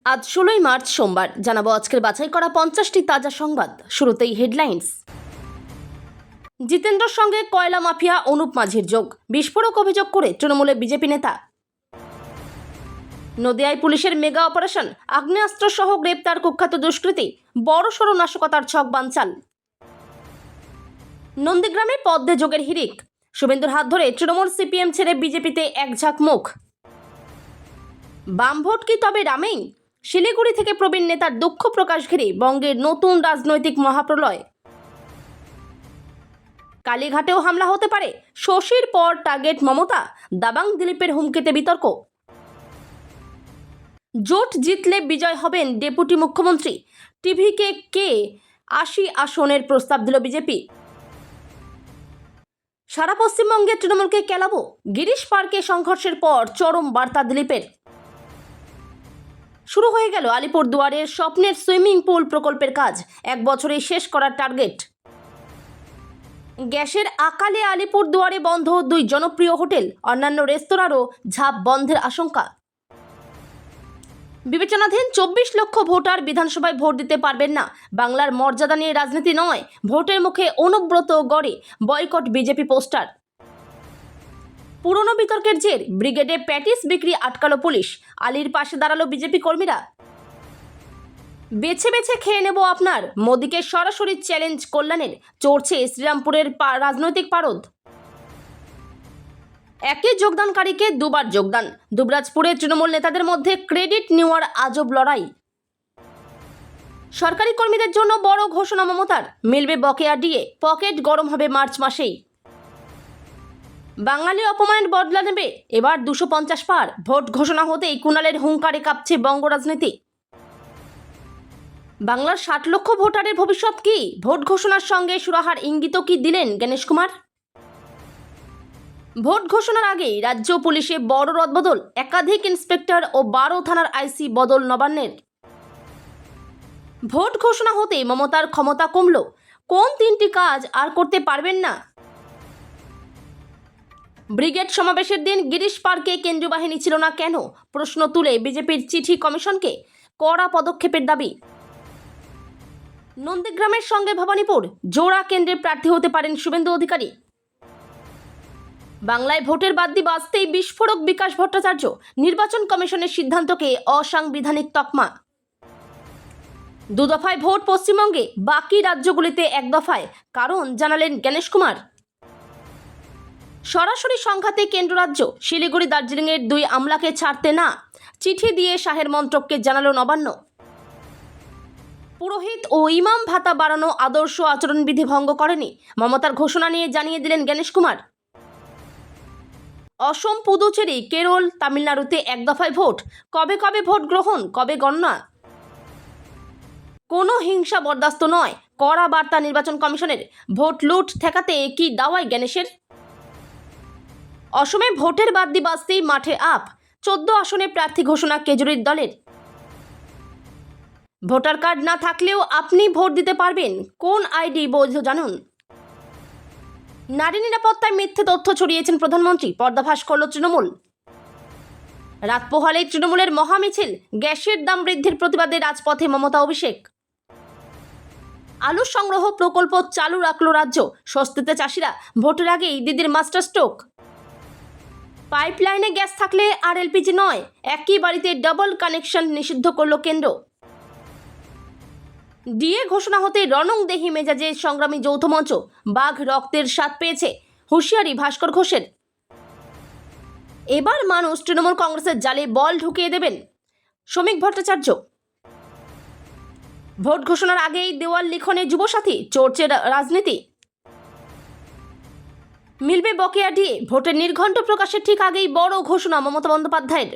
আজ 16ই মার্চ সোমবার জানাবো আজকের বাছাই করা 50টি তাজা সংবাদ। শুরুতেই হেডলাইন্স। জিতেন্দ্রর সঙ্গে কয়লা মাফিয়া অনুপ মাঝির যোগ, বিস্ফোরক অভিযোগ করে তৃণমূলে বিজেপি নেতা। নদিয়ায় পুলিশের মেগা অপারেশন, আগ্নেয়াস্ত্র সহ গ্রেপ্তার কুখ্যাত দুষ্কৃতী, বড়সড় নাশকতার ছক বানচাল। নন্দীগ্রামে পদ্মে যোগের হিড়িক, শুভেন্দুর হাত ধরে তৃণমূল সিপিএম ছেড়ে বিজেপিতে একঝাঁক মুখ। বাম ভোট কি তবে রামেই? শিলিগুড়ি থেকে প্রবীণ নেতার দুঃখ প্রকাশ ঘিরে বঙ্গের নতুন রাজনৈতিক মহাপ্রলয়। কালীঘাটেও হামলা হতে পারে, শশীর পর টার্গেট মমতা, দাবাং দিলীপের হুমকিতে বিতর্ক। জোট জিতলে বিজয় হবেন ডেপুটি মুখ্যমন্ত্রী, টিভিকে কে 80 আসনের প্রস্তাব দিল বিজেপি। সারা পশ্চিমবঙ্গে তৃণমূলকে কেলাবো, গিরিশ পার্কে সংঘর্ষের পর চরম বার্তা দিলীপের। শুরু হয়ে গেল আলিপুরদুয়ারের স্বপ্নের সুইমিং পুল প্রকল্পের কাজ, 1 বছরেই শেষ করার টার্গেট। গ্যাসের আকালে আলিপুরদুয়ারে বন্ধ 2 জনপ্রিয় হোটেল, অন্যান্য রেস্তোরাঁরও ঝাঁপ বন্ধের আশঙ্কা। বিবেচনাধীন 24 লক্ষ ভোটার বিধানসভায় ভোট দিতে পারবেন না, বাংলার মর্যাদা নিয়ে রাজনীতি নয়, ভোটের মুখে অনুব্রত গড়ে বয়কট বিজেপি পোস্টার। পুরনো বিতর্কের জের, ব্রিগেডে প্যাটিস বিক্রি আটকালো পুলিশ, আলীর পাশে দাঁড়ালো বিজেপি কর্মীরা। বেছে বেছে খেয়ে নেব আপনার, মোদীকে সরাসরি চ্যালেঞ্জ কল্যাণের, চড়ছে শ্রীরামপুরের রাজনৈতিক পারদ। একই যোগদানকারীকে দুবার যোগদান, দুবরাজপুরে তৃণমূল নেতাদের মধ্যে ক্রেডিট নেওয়ার আজব লড়াই। সরকারি কর্মীদের জন্য বড় ঘোষণা মমতার, মিলবে বকেয়া ডিএ, পকেট গরম হবে মার্চ মাসেই। বাঙালি অপমানের বদলা নেবে, এবার 250 পার, ভোট ঘোষণা হতেই কুণালের হুঙ্কারে কাঁপছে বঙ্গ রাজনীতি। বাংলার 60 লক্ষ ভোটারের ভবিষ্যৎ কি? ভোট ঘোষণার সঙ্গে সুরাহার ইঙ্গিত কি দিলেন গণেশ কুমার? ভোট ঘোষণার আগেই রাজ্য পুলিশে বড় রদবদল, একাধিক ইন্সপেক্টর ও 12 থানার আইসি বদল নবান্নের। ভোট ঘোষণা হতে মমতার ক্ষমতা কমল, কোন 3টি কাজ আর করতে পারবেন না? ব্রিগেড সমাবেশের দিন গিরিশ পার্কে কেন্দ্রীয় বাহিনী ছিল না কেন? প্রশ্ন তুলে বিজেপির চিঠি কমিশনকে, কড়া পদক্ষেপের দাবি। নন্দীগ্রামের সঙ্গে ভবানীপুর, জোড়া কেন্দ্রে প্রার্থী হতে পারেন শুভেন্দু অধিকারী। বাংলায় ভোটের বাদ্যি বাজতেই বিস্ফোরক বিকাশ ভট্টাচার্য, নির্বাচন কমিশনের সিদ্ধান্তকে অসাংবিধানিক তকমা। 2 দফায় ভোট পশ্চিমবঙ্গে, বাকি রাজ্যগুলিতে 1 দফায়, কারণ জানালেন গণেশ কুমার। সরাসরি সংঘাতে কেন্দ্র রাজ্য, শিলিগুড়ি দার্জিলিংয়ের 2 আমলাকে ছাড়তে না, চিঠি দিয়ে শাহের মন্ত্রককে জানালো নবান্ন। পুরোহিত ও ইমাম ভাতা বাড়ানো আদর্শ আচরণবিধি ভঙ্গ করেনি, মমতার ঘোষণা নিয়ে জানিয়ে দিলেন গণেশ কুমার। অসম, পুদুচেরি, কেরল, তামিলনাড়ুতে 1 দফায় ভোট, কবে কবে ভোট গ্রহণ, কবে গণনা? কোনো হিংসা বরদাস্ত নয়, কড়া বার্তা নির্বাচন কমিশনের। ভোট লুট ঠেকাতে কি দাওয়াই গণেশের? অসমে ভোটের বাদ্যি বাজতেই মাঠে আপ, 14 আসনে প্রার্থী ঘোষণা কেজরির দলের। ভোটার কার্ড না থাকলেও আপনি ভোট দিতে পারবেন, কোন আইডি বৈধ জানুন। নারী নিরাপত্তায় মিথ্যে তথ্য ছড়িয়েছেন প্রধানমন্ত্রী, পর্দাফাশ করল তৃণমূল। রাত পোহালেই তৃণমূলের মহামিছিল, গ্যাসের দাম বৃদ্ধির প্রতিবাদে রাজপথে মমতা অভিষেক। আলু সংগ্রহ প্রকল্প চালু রাখল রাজ্য, স্বস্তিতে চাষিরা, ভোটের আগেই দিদির মাস্টার স্ট্রোক। পাইপলাইনে গ্যাস থাকলে আর এলপিজি নয়, একই বাড়িতে ডাবল কানেকশন নিষিদ্ধ করল কেন্দ্র। ডিএ ঘোষণা হতে রণংদেহী মেজাজে সংগ্রামী যৌথ মঞ্চ, বাঘ রক্তের স্বাদ পেয়েছে, হুঁশিয়ারি ভাস্কর ঘোষের। এবার মানুষ তৃণমূল কংগ্রেসের জালে বল ঢুকিয়ে দেবেন, শ্রমিক ভট্টাচার্য। ভোট ঘোষণার আগেই দেওয়াল লিখনে যুবসাথী, চড়ছে রাজনীতি। মিলবে বকেয়া ডিএ, ভোটের নির্ঘণ্ট প্রকাশের ঠিক আগেই বড় ঘোষণা মমতা বন্দ্যোপাধ্যায়ের।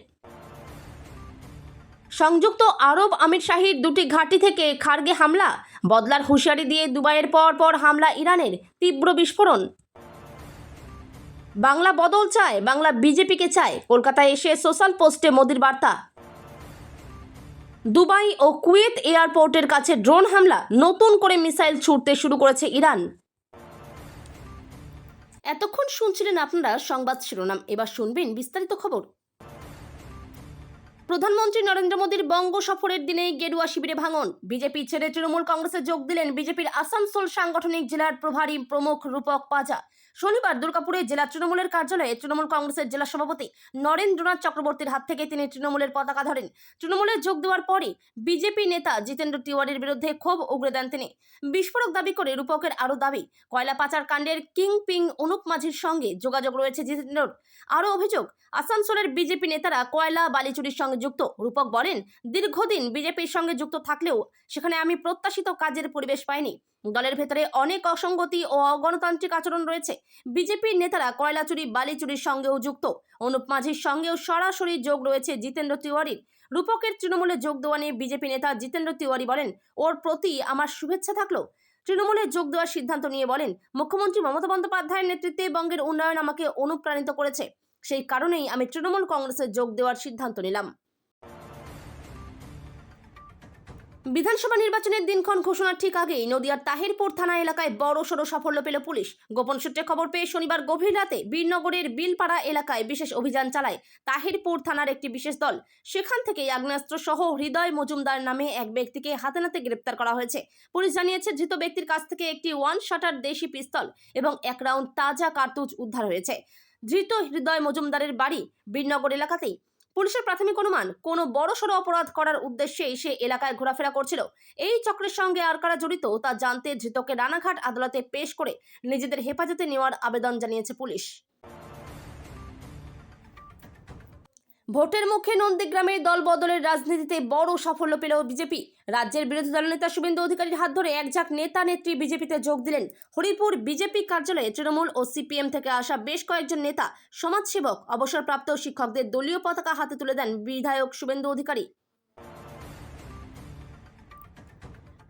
সংযুক্ত আরব আমির শাহীর 2টি ঘাঁটি থেকে খার্গে হামলা, বদলার হুঁশিয়ারি দিয়ে দুবাইয়ের পর হামলা ইরানের, তীব্র বিস্ফোরণ। বাংলা বদল চায়, বাংলা বিজেপিকে চায়, কলকাতায় এসে সোশ্যাল পোস্টে মোদির বার্তা। দুবাই ও কুয়েত এয়ারপোর্টের কাছে ড্রোন হামলা, নতুন করে মিসাইল ছুড়তে শুরু করেছে ইরান। এতক্ষণ শুনছিলেন আপনারা সংবাদ শিরোনাম, এবার শুনবেন বিস্তারিত খবর। প্রধানমন্ত্রী নরেন্দ্র মোদীর বঙ্গ সফরের দিনেই গেরুয়া শিবিরে ভাঙন। বিজেপি ছেড়ে তৃণমূল কংগ্রেসে যোগ দিলেন বিজেপির আসানসোল সাংগঠনিক জেলার প্রভারী প্রমুখ রূপক পাজা। শনিবার দুর্গাপুরে জেলা তৃণমূলের কার্যালয়ে তৃণমূল কংগ্রেসের জেলা সভাপতি নরেন্দ্রনাথ চক্রবর্তীর হাত থেকে তিনি তৃণমূলের পতাকা ধরেন। তৃণমূলে যোগ দেওয়ার পরই বিজেপি নেতা জিতেন্দ্র তিওয়ারির বিরুদ্ধে ক্ষোভ উগরে দেন তিনি। বিস্ফোরক দাবি করে রূপকের আরও দাবি, কয়লা পাচার কাণ্ডের কিং পিং অনুপ মাঝির সঙ্গে যোগাযোগ রয়েছে জিতেন্দ্রর। আরও অভিযোগ, আসানসোলের বিজেপি নেতারা কয়লা বালি চুরির সঙ্গে যুক্ত। রূপক বলেন, দীর্ঘদিন বিজেপির সঙ্গে যুক্ত থাকলেও সেখানে আমি প্রত্যাশিত কাজের পরিবেশ পাইনি। দলের ভেতরে অনেক অসঙ্গতি ও অগণতান্ত্রিক আচরণ রয়েছে। বিজেপির নেতারা কয়লা চুরি বালি চুরির সঙ্গেও যুক্ত। অনুপ মাঝির সঙ্গেও সরাসরি যোগ রয়েছে জিতেন্দ্র তিওয়ারির। রূপকের তৃণমূলে যোগ দেওয়া নিয়ে বিজেপি নেতা জিতেন্দ্র তিওয়ারি বলেন, ওর প্রতি আমার শুভেচ্ছা থাকলো। তৃণমূলে যোগ দেওয়ার সিদ্ধান্ত নিয়ে বলেন, মুখ্যমন্ত্রী মমতা বন্দ্যোপাধ্যায়ের নেতৃত্বে বঙ্গের উন্নয়ন আমাকে অনুপ্রাণিত করেছে। সেই কারণেই আমি তৃণমূল কংগ্রেসে যোগ দেওয়ার সিদ্ধান্ত নিলাম। বিধানসভা নির্বাচনের দিনক্ষণ ঘোষণার ঠিক আগেই নদিয়ার তাহিরপুর থানা এলাকায় বড়সড় সাফল্য পেল পুলিশ। গোপন সূত্রে খবর পেয়ে শনিবার গভীর রাতে বীরনগরের বিলপাড়া এলাকায় বিশেষ অভিযান চালায় তাহিরপুর থানার একটি বিশেষ দল। সেখান থেকেই আগ্নেয়াস্ত্র সহ হৃদয় মজুমদার নামে এক ব্যক্তিকে হাতে নাতে গ্রেপ্তার করা হয়েছে। পুলিশ জানিয়েছে, ধৃত ব্যক্তির কাছ থেকে একটি ওয়ান শাটার দেশি পিস্তল এবং 1 রাউন্ড তাজা কার্তুজ উদ্ধার হয়েছে। ধৃত হৃদয় মজুমদারের বাড়ি বীরনগর এলাকাতেই। পুলিশের প্রাথমিক অনুমান, কোনো বড়সড় অপরাধ করার উদ্দেশ্যে সে এলাকায় ঘোরাফেরা করছিল। এই চক্রের সঙ্গে আর কারা জড়িত তা জানতে ধৃতকে রানাঘাট আদালতে পেশ করে নিজেদের হেফাজতে নেওয়ার আবেদন জানিয়েছে পুলিশ। ভোটের মুখে নন্দীগ্রামে দল বদলের রাজনীতিতে বড় সাফল্য পেল বিজেপি। রাজ্যের বিরোধী দলনেতা শুভেন্দু অধিকারীর হাত ধরে এক ঝাঁক নেতা নেত্রী বিজেপিতে যোগ দিলেন। হরিপুর বিজেপি কার্যালয়ে তৃণমূল ও সিপিএম থেকে আসা বেশ কয়েকজন নেতা, সমাজসেবক, অবসরপ্রাপ্ত শিক্ষকদের দলীয় পতাকা হাতে তুলে দেন বিধায়ক শুভেন্দু অধিকারী।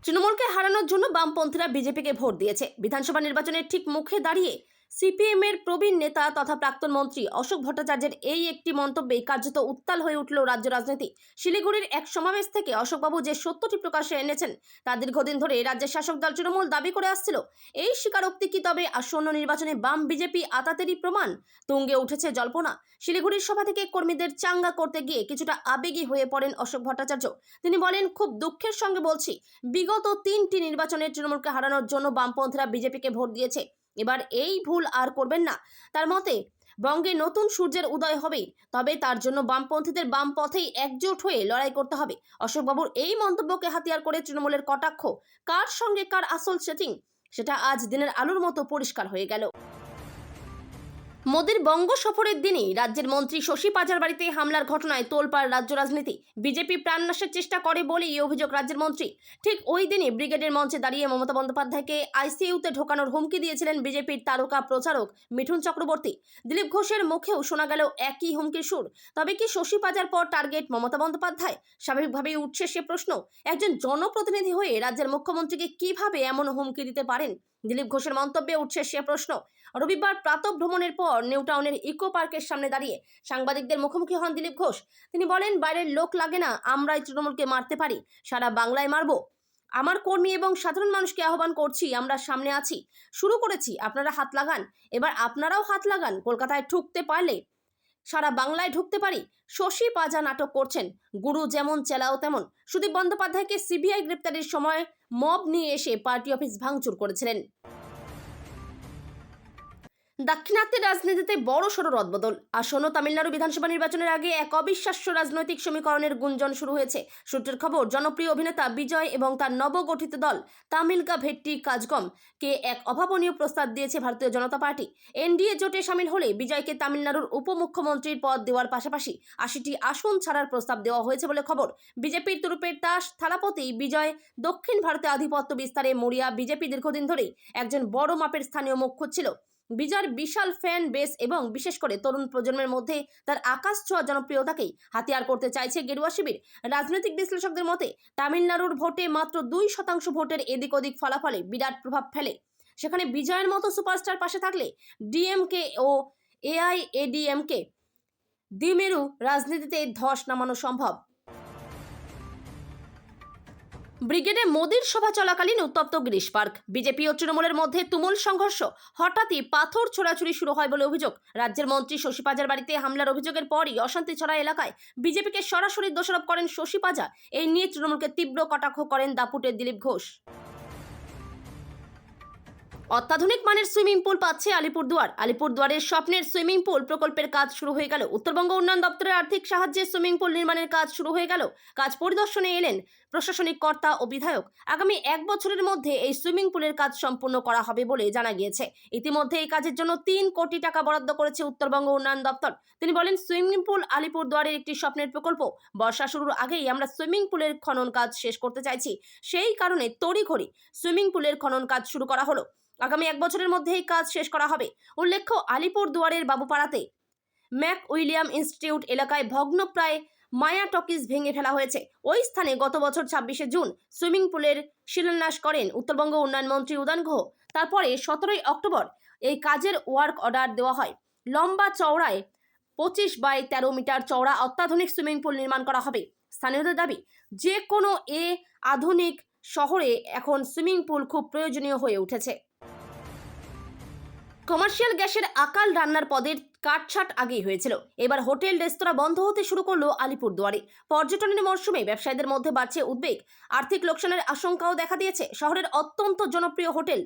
তৃণমূলকে হারানোর জন্য বামপন্থীরা বিজেপিকে ভোট দিয়েছে। বিধানসভা নির্বাচনের ঠিক মুখে দাঁড়িয়ে সিপিএম এর প্রবীণ নেতা তথা প্রাক্তন মন্ত্রী অশোক ভট্টাচার্যের এই একটি মন্তব্যে কার্যত উত্তাল হয়ে উঠল রাজ্য রাজনীতি। শিলিগুড়ির এক সমাবেশ থেকে অশোকবাবু যে সত্যটি প্রকাশ্যে এনেছেন তা দীর্ঘদিন ধরে রাজ্যের শাসক দল তৃণমূল দাবি করে আসছিল। এই স্বীকারোক্তি কি তবে আসন্ন নির্বাচনে বাম বিজেপি আতাতেরই প্রমাণ? তুঙ্গে উঠেছে জল্পনা। শিলিগুড়ির সভা থেকে কর্মীদের চাঙ্গা করতে গিয়ে কিছুটা আবেগী হয়ে পড়েন অশোক ভট্টাচার্য। তিনি বলেন, খুব দুঃখের সঙ্গে বলছি, বিগত 3টি নির্বাচনে তৃণমূলকে হারানোর জন্য বামপন্থীরা বিজেপিকে ভোট দিয়েছে। এবার এই ভুল আর করবেন না। তার মতে, বঙ্গে নতুন সূর্যের উদয় হবেই, তবে তার জন্য বামপন্থীদের বাম পথেই একজোট হয়ে লড়াই করতে হবে। অশোকবাবুর এই মন্তব্যকে হাতিয়ার করে তৃণমূলের কটাক্ষ, কার সঙ্গে কার আসল সেটিং, সেটা আজ দিনের আলোর মতো পরিষ্কার হয়ে গেল। মোদীর বঙ্গ সফরের দিনই রাজ্যের মন্ত্রী শশী পাজার বাড়িতে হামলার ঘটনায় তোলপাড় রাজ্য রাজনীতি। বিজেপি প্রাণনাশের চেষ্টা করে বলেই এই অভিযোগ রাজ্যের মন্ত্রী। ঠিক ওই দিনই ব্রিগেডের মঞ্চে দাঁড়িয়ে মমতা বন্দ্যোপাধ্যায়কে আইসিইউতে ঢোকানোর হুমকি দিয়েছিলেন বিজেপির তারকা প্রচারক মিঠুন চক্রবর্তী। দিলীপ ঘোষের মুখেও শোনা গেল একই হুমকির সুর। তবে কি শশী পাজার পর টার্গেট মমতা বন্দ্যোপাধ্যায়? স্বাভাবিকভাবেই উঠছে সে প্রশ্ন। একজন জনপ্রতিনিধি হয়ে রাজ্যের মুখ্যমন্ত্রীকে কিভাবে এমন হুমকি দিতে পারেন? দিলীপ ঘোষের মন্তব্যে উঠছে সে প্রশ্ন। রবিবার প্রাতঃভ্রমণের পর নিউটাউনের ইকো পার্কের সামনে দাঁড়িয়ে সাংবাদিকদের মুখোমুখি হন দিলীপ ঘোষ। তিনি বলেন, বাইরের লোক লাগে না, আমরাই তৃণমূলকে মারতে পারি, সারা বাংলায় মারব। আমার কর্মী এবং সাধারণ মানুষকে আহ্বান করছি, আমরা সামনে আছি, শুরু করেছি, আপনারা হাত লাগান, এবার আপনারাও হাত লাগান। কলকাতায় ঢুকতে পারলে সারা বাংলায় ঢুকতে পারি। শশী পাজা নাটক করছেন, গুরু যেমন চেলাও তেমন। সুদীপ বন্দ্যোপাধ্যায়কে সিবিআই গ্রেপ্তারের সময় মব নিয়ে এসে পার্টি অফিস ভাঙচুর করেছিলেন। দাক্ষিণাত্যের রাজনীতিতে বড় সড় রদবদল। আসন্ন তামিলনাড়ু বিধানসভা নির্বাচনের আগে এক অবিশ্বাস্য রাজনৈতিক সমীকরণের গুঞ্জন শুরু হয়েছে। সূত্রের খবর, জনপ্রিয় অভিনেতা বিজয় এবং তার নবগঠিত দল তামিলকা ভেট্টি কাজগম কে এক অভাবনীয় প্রস্তাব দিয়েছে ভারতীয় জনতা পার্টি। এনডিএ জোটে সামিল হলে বিজয়কে তামিলনাড়ুর উপমুখ্যমন্ত্রীর পদ দেওয়ার পাশাপাশি 80টি আসন ছাড়ার প্রস্তাব দেওয়া হয়েছে বলে খবর। বিজেপির তুরুপের তাস থালাপতি বিজয় দক্ষিণ ভারতে আধিপত্য বিস্তারে মরিয়া বিজেপি দীর্ঘদিন ধরেই একজন বড় মাপের স্থানীয় মুখ খুঁজছিল। বিজয়ের বিশাল ফ্যান বেস এবং বিশেষ করে তরুণ প্রজন্মের মধ্যে তার আকাশ ছোঁয়া জনপ্রিয়তাকেই হাতিয়ার করতে চাইছে গেরুয়া শিবির। রাজনৈতিক বিশ্লেষকদের মতে, তামিলনাড়ুর ভোটে মাত্র 2% ভোটের এদিক ওদিক ফলাফলে বিরাট প্রভাব ফেলে। সেখানে বিজয়ের মতো সুপারস্টার পাশে থাকলে ডিএমকে ও এআইএডিএমকে দ্বিমেরু রাজনীতিতে ধস নামানো সম্ভব। ব্রিগেডে মোদির সভা চলাকালীন উত্তপ্ত গিরিশ পার্ক। বিজেপি ও তৃণমূলের মধ্যে তুমুল সংঘর্ষ। হঠাৎই পাথর ছোড়াছুড়ি শুরু হয় বলে অভিযোগ। রাজ্যের মন্ত্রী শশী পাজার বাড়িতে হামলার অভিযোগের পরই অশান্তি ছড়ায় এলাকায়। বিজেপিকে সরাসরি দোষারোপ করেন শশী পাজা। এই নিয়ে তৃণমূলকে তীব্র কটাক্ষ করেন দাপুটের দিলীপ ঘোষ। অত্যাধুনিক মানের সুইমিং পুল পাচ্ছে আলিপুরদুয়ার। আলিপুরদুয়ারের স্বপ্নের সুইমিং পুল প্রকল্পের কাজ শুরু হয়ে গেল। উত্তরবঙ্গ উন্নয়ন দপ্তরের আর্থিক সাহায্যে সুইমিং পুল নির্মাণের কাজ শুরু হয়ে গেল। কাজ পরিদর্শনে এলেন প্রশাসনিক কর্তা ও বিধায়ক। আগামী 1 বছরের মধ্যে এই সুইমিং পুলের কাজ সম্পূর্ণ করা হবে বলে জানা গিয়েছে। ইতিমধ্যে এই কাজের জন্য 3 কোটি টাকা বরাদ্দ করেছে উত্তরবঙ্গ উন্নয়ন দপ্তর। তিনি বলেন, সুইমিং পুল আলিপুরদুয়ারের একটি স্বপ্নের প্রকল্প। বর্ষা শুরুর আগেই আমরা সুইমিং পুলের খনন কাজ শেষ করতে চাইছি। সেই কারণে তড়িঘড়ি সুইমিং পুলের খনন কাজ শুরু করা হলো। আগামী 1 বছরের মধ্যেই কাজ শেষ করা হবে। উল্লেখ্য, আলিপুরদুয়ারের বাবুপাড়াতে ম্যাক উইলিয়াম ইনস্টিটিউট এলাকায় ভগ্নপ্রায় মায়া টকিজ ভেঙে ফেলা হয়েছে। ওই স্থানে গত বছর 26শে জুন সুইমিং পুলের শিলান্যাস করেন উত্তরবঙ্গ উন্নয়ন মন্ত্রী উদয়ন গুহ। তারপরে 17ই অক্টোবর এই কাজের ওয়ার্ক অর্ডার দেওয়া হয়। লম্বা চওড়ায় 25 বাই 13 মিটার চওড়া অত্যাধুনিক সুইমিং পুল নির্মাণ করা হবে। স্থানীয়দের দাবি, যে কোনো আধুনিক শহরে এখন সুইমিং পুল খুব প্রয়োজনীয় হয়ে উঠেছে। কমার্শিয়াল গ্যাসের আকাল রান্নার পদের কাটছাট আগেই হয়েছিল। এবার হোটেল রেস্তোরাঁ বন্ধ হতে শুরু করলো আলিপুরদুয়ারে। পর্যটনের মরশুমে ব্যবসায়ীদের মধ্যে বাড়ছে উদ্বেগ। আর্থিক লোকসানের আশঙ্কাও দেখা দিয়েছে। শহরের অত্যন্ত জনপ্রিয় হোটেল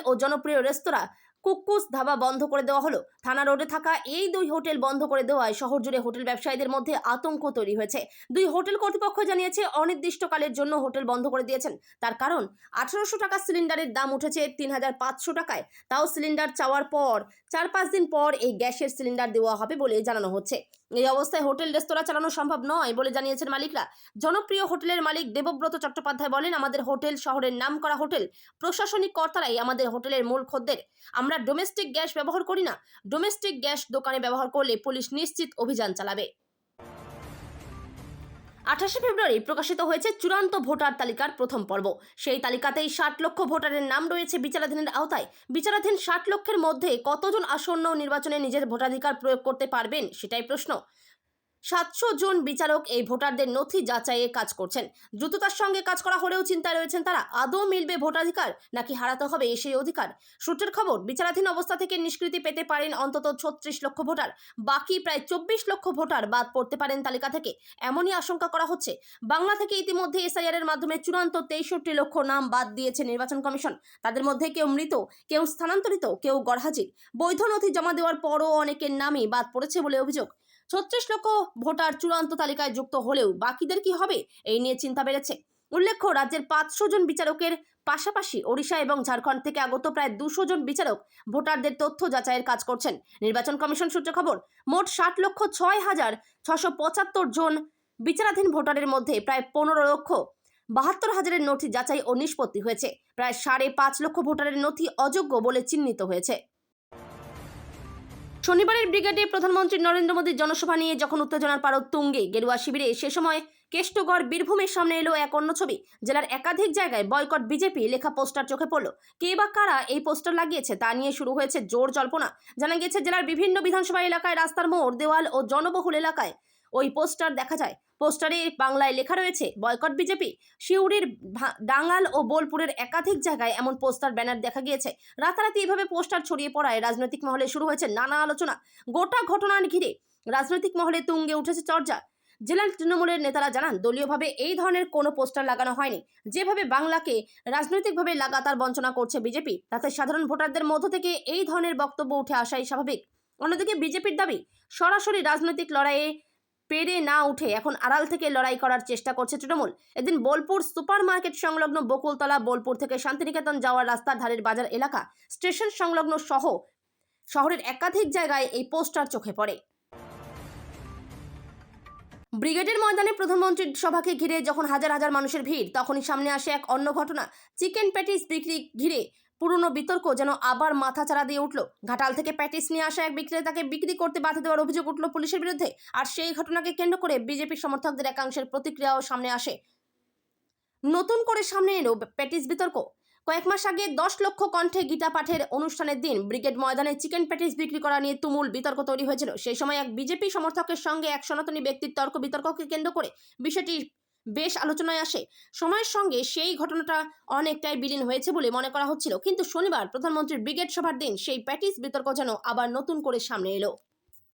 ও জনপ্রিয় রেস্তোরাঁ কুক্কুস ধাবা বন্ধ করে দেওয়া হলো। থানা রোডে থাকা এই 2 হোটেল বন্ধ করে দেওয়ায় শহর জুড়ে হোটেল ব্যবসায়ীদের মধ্যে আতঙ্ক তৈরি হয়েছে। 2 হোটেল কর্তৃপক্ষ জানিয়েছে, অনির্দিষ্টকালের জন্য হোটেল বন্ধ করে দিয়েছেন। তার কারণ 1800 টাকা সিলিন্ডারের দাম উঠেছে 3500 টাকায়। তাও সিলিন্ডার চাওয়ার পর 4-5 দিন পর এই গ্যাসের সিলিন্ডার দেওয়া হবে বলে জানানো হচ্ছে। এই অবস্থায় হোটেল রেস্তোরাঁ চালানো সম্ভব নয় বলে জানিয়েছেন মালিকরা। জনপ্রিয় হোটেলের মালিক দেবব্রত চট্টোপাধ্যায় বলেন, আমাদের হোটেল শহরের নামকরা হোটেল। প্রশাসনিক কর্তারাই আমাদের হোটেলের মূল খদ্দের। আমরা ডোমেস্টিক গ্যাস ব্যবহার করি না। ডোমেস্টিক গ্যাস দোকানে ব্যবহার করলে পুলিশ নিশ্চিত অভিযান চালাবে। 28শে ফেব্রুয়ারি প্রকাশিত হয়েছে চূড়ান্ত ভোটার তালিকার প্রথম পর্ব। সেই তালিকাতেই 60 লক্ষ ভোটারের নাম রয়েছে বিচারাধীনের আওতায়। বিচারাধীন 60 লক্ষের মধ্যে কতজন আসন্ন নির্বাচনে নিজের ভোটাধিকার প্রয়োগ করতে পারবেন, সেটাই প্রশ্ন। 700 জন বিচারক এই ভোটারদের নথি যাচাইয়ে কাজ করছেন। দ্রুততার সঙ্গে কাজ করা হলেও চিন্তায় রয়েছেন তারা, আদৌ মিলবে ভোটাধিকার নাকি হারাতে হবে সেই অধিকার। সূত্রের খবর, বিচারাধীন অবস্থা থেকে নিষ্কৃতি পেতে পারেন অন্তত 36 লক্ষ ভোটার। বাকি প্রায় 24 লক্ষ ভোটার বাদ পড়তে পারেন তালিকা থেকে, এমনই আশঙ্কা করা হচ্ছে। বাংলা থেকে ইতিমধ্যে এসআইআর এর মাধ্যমে চূড়ান্ত 63 লক্ষ নাম বাদ দিয়েছে নির্বাচন কমিশন। তাদের মধ্যে কেউ মৃত, কেউ স্থানান্তরিত, কেউ গরহাজির। বৈধ নথি জমা দেওয়ার পরও অনেকের নামই বাদ পড়েছে বলে অভিযোগ। 36 লক্ষ ভোটার চূড়ান্ত তালিকায় যুক্ত হলেও বাকিদের কি হবে, এই নিয়ে চিন্তা বেড়েছে। উল্লেখ্য, রাজ্যের 500 জন বিচারকের পাশাপাশি ওড়িশা এবং ঝাড়খণ্ড থেকে আগত প্রায় 200 জন বিচারক ভোটারদের তথ্য যাচাইয়ের কাজ করছেন। নির্বাচন কমিশন সূত্রে খবর, মোট 60,06,675 জন বিচারাধীন ভোটারের মধ্যে প্রায় 15,72,000 নথি যাচাই ও নিষ্পত্তি হয়েছে। প্রায় 5.5 লক্ষ ভোটারের নথি অযোগ্য বলে চিহ্নিত হয়েছে। শনিবারের ব্রিগেডে প্রধানমন্ত্রী নরেন্দ্র মোদীর জনসভা নিয়ে যখন উত্তেজনার পারদ তুঙ্গে গেরুয়া শিবিরে, সে সময় কেষ্টগড় বীরভূমের সামনে এলো এক অন্য ছবি। জেলার একাধিক জায়গায় বয়কট বিজেপি লেখা পোস্টার চোখে পড়ল। কে বা কারা এই পোস্টার লাগিয়েছে তা নিয়ে শুরু হয়েছে জোর জল্পনা। জানা গেছে, জেলার বিভিন্ন বিধানসভা এলাকায় রাস্তার মোড়, দেওয়াল ও জনবহুল এলাকায় ওই পোস্টার দেখা যায়। পোস্টারে বাংলায় লেখা রয়েছে বয়কট বিজেপি। সিউড়ির ডাঙ্গাল ও বোলপুরের একাধিক জায়গায় এমন পোস্টার ব্যানার দেখা গিয়েছে। রাতারাতি এভাবে পোস্টার ছড়িয়ে পড়ায় রাজনৈতিক মহলে শুরু হয়েছে নানা আলোচনা। গোটা ঘটনার ঘিরে রাজনৈতিক মহলে তুঙ্গে উঠেছে চর্চা। জেলার তৃণমূলের নেতারা জানান, দলীয়ভাবে এই ধরনের কোনো পোস্টার লাগানো হয়নি। যেভাবে বাংলাকে রাজনৈতিকভাবে লাগাতার বঞ্চনা করছে বিজেপি, তাতে সাধারণ ভোটারদের মধ্য থেকে এই ধরনের বক্তব্য উঠে আসাই স্বাভাবিক। অন্যদিকে বিজেপির দাবি, সরাসরি রাজনৈতিক লড়াইয়ে পেরে না উঠে এখন আড়াল থেকে লড়াই করার চেষ্টা করছে তৃণমূল। এদিন বোলপুর সুপার মার্কেট সংলগ্ন বকুলতলা, বোলপুর থেকে শান্তিনিকেতন যাওয়ার রাস্তার ধারের বাজার এলাকা, স্টেশন সংলগ্ন সহ শহরের একাধিক জায়গায় এই পোস্টার চোখে পড়ে। ব্রিগেডের ময়দানে প্রধানমন্ত্রীর সভাকে ঘিরে যখন হাজার হাজার মানুষের ভিড়, তখনই সামনে আসে এক অন্য ঘটনা। চিকেন প্যাটিস বিক্রি ঘিরে পুরনো বিতর্ক যেন আবার মাথাচাড়া দিয়ে উঠল। ঘাটাল থেকে প্যাটিস নিয়ে আসা এক বিক্রেতাকে বিক্রি করতে বাধা দেওয়ার অভিযোগ উঠল পুলিশের বিরুদ্ধে। আর সেই ঘটনাকে কেন্দ্র করে বিজেপি সমর্থকদের একাংশের প্রতিক্রিয়াও সামনে আসে। নতুন করে সামনে এলো প্যাটিস বিতর্ক। কয়েক মাস আগে 10 লক্ষ কণ্ঠে গীতা পাঠের অনুষ্ঠানের দিন ব্রিগেড ময়দানে চিকেন প্যাটিস বিক্রি করা নিয়ে তুমুল বিতর্ক তৈরি হয়েছিল। সেই সময় এক বিজেপি সমর্থকের সঙ্গে এক সনাতনী ব্যক্তির তর্ক বিতর্ককে কেন্দ্র করে বিষয়টি বেশ আলোচনায় আসে। সময়ের সঙ্গে সেই ঘটনাটা অনেকটাই বিলীন হয়েছে বলে মনে করা হচ্ছিল, কিন্তু শনিবার প্রধানমন্ত্রীর ব্রিগেড সভার দিন সেই প্যাটিস বিতর্ক যেন আবার নতুন করে সামনে এলো।